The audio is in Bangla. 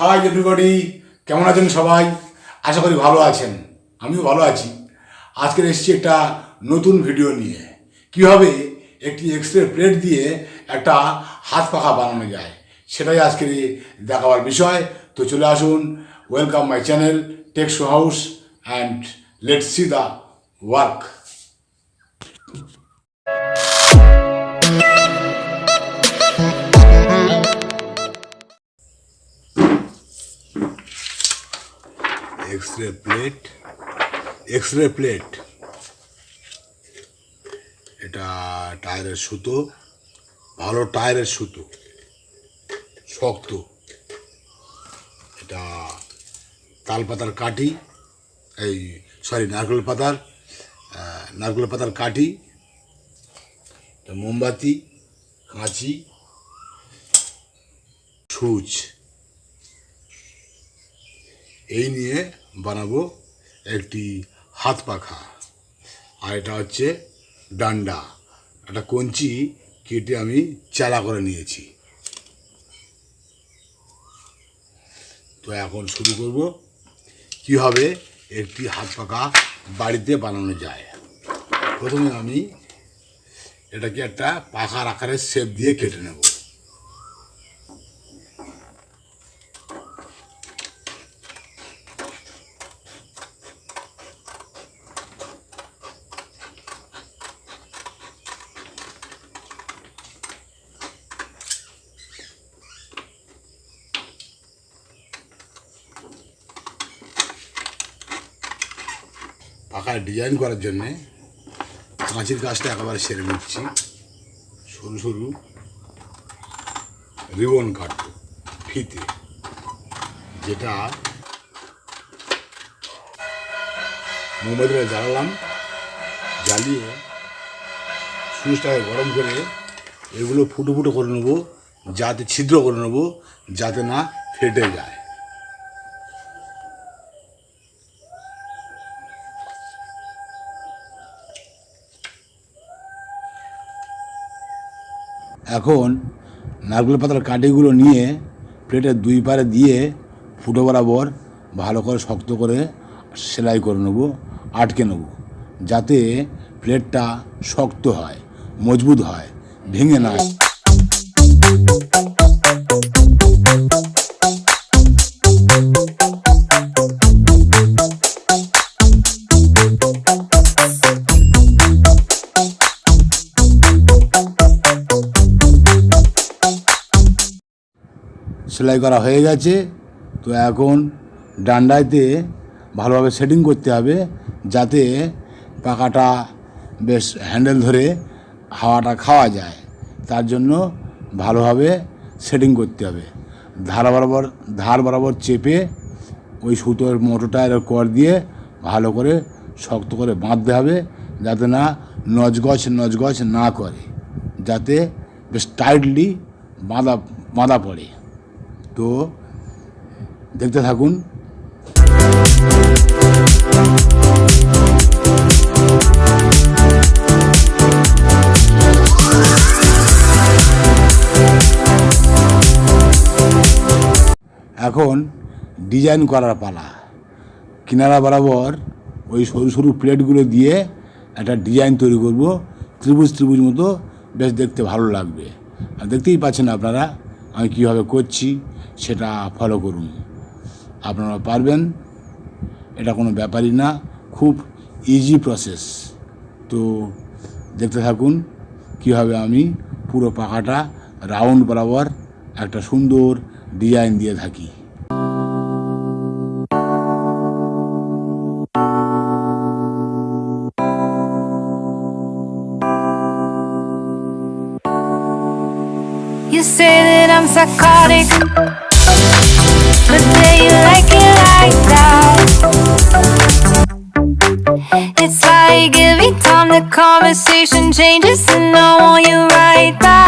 হাই এভরিবডি, কেমন আছেন সবাই? আশা করি ভালো আছেন, আমিও ভালো আছি। আজকের এসেছি একটা নতুন ভিডিও নিয়ে, কীভাবে একটি এক্সরে প্লেট দিয়ে একটা হাত পাখা বানানো যায় সেটাই আজকের দেখাবার বিষয়। তো চলে আসুন, welcome my channel tech show house and let's see the work. X ray plate এটা টায়ারের সুতো, ভালো টায়ারের সুতো, শক্ত। এটা তাল পাতার কাঠি, নারকেল পাতার কাঠি, মোমবাতি, কাঁচি, সুচ, এই নিয়ে বানাবো একটি হাত পাখা। আর এটা হচ্ছে ডান্ডা, একটা কঞ্চি কেটে আমি চালা করে নিয়েছি। তো এখন শুরু করব কীভাবে একটি হাত পাখা বাড়িতে বানানো যায়। প্রথমে আমি এটাকে একটা পাখার আকারের শেপ দিয়ে কেটে নেব। পাখার ডিজাইন করার জন্যে কাঁচির কাজটা একেবারে সেরে নিচ্ছি। সরু সরু রিবন কাটবো ফিতে, যেটা মোমবাতিটা জ্বালালাম, জ্বালিয়ে সুইচটাকে গরম করে এগুলো ফুটো ফুটো করে নেবো, যাতে ছিদ্র করে নেবো, যাতে না ফেটে যায়। এখন নারকেল পাতার কাঠিগুলো নিয়ে প্লেটের দুই পারে দিয়ে ফুটো বরাবর ভালো করে শক্ত করে সেলাই করে নেব, আটকে নেব, যাতে প্লেটটা শক্ত হয়, মজবুত হয়, ভেঙে না। সেলাই করা হয়ে গেছে। তো এখন ডান্ডাইতে ভালোভাবে সেটিং করতে হবে, যাতে পাখাটা বেশ হ্যান্ডেল ধরে হাওয়াটা খাওয়া যায়। তার জন্য ভালোভাবে সেটিং করতে হবে। ধার বরাবর চেপে ওই সুতোর মোটরটা কর দিয়ে ভালো করে শক্ত করে বাঁধতে হবে, যাতে না নজগজ না করে, যাতে বেশ টাইটলি বাঁধা পড়ে। তো দেখতে থাকুন। এখন ডিজাইন করার পালা। কিনারা বরাবর ওই সরু সরু প্লেটগুলো দিয়ে একটা ডিজাইন তৈরি করব, ত্রিভুজ মতো, বেশ দেখতে ভালো লাগবে। আর দেখতেই পাচ্ছেন আপনারা আমি কীভাবে করছি, সেটা ফলো করুন, আপনারা পারবেন। এটা কোনো ব্যাপারই না, খুব ইজি প্রসেস। তো দেখতে থাকুন কীভাবে আমি পুরো পাখাটা রাউন্ড বরাবর একটা সুন্দর ডিজাইন দিয়ে থাকি। You say that I'm psychotic, but then you like it like that. It's like every time the conversation changes, and I want you right back.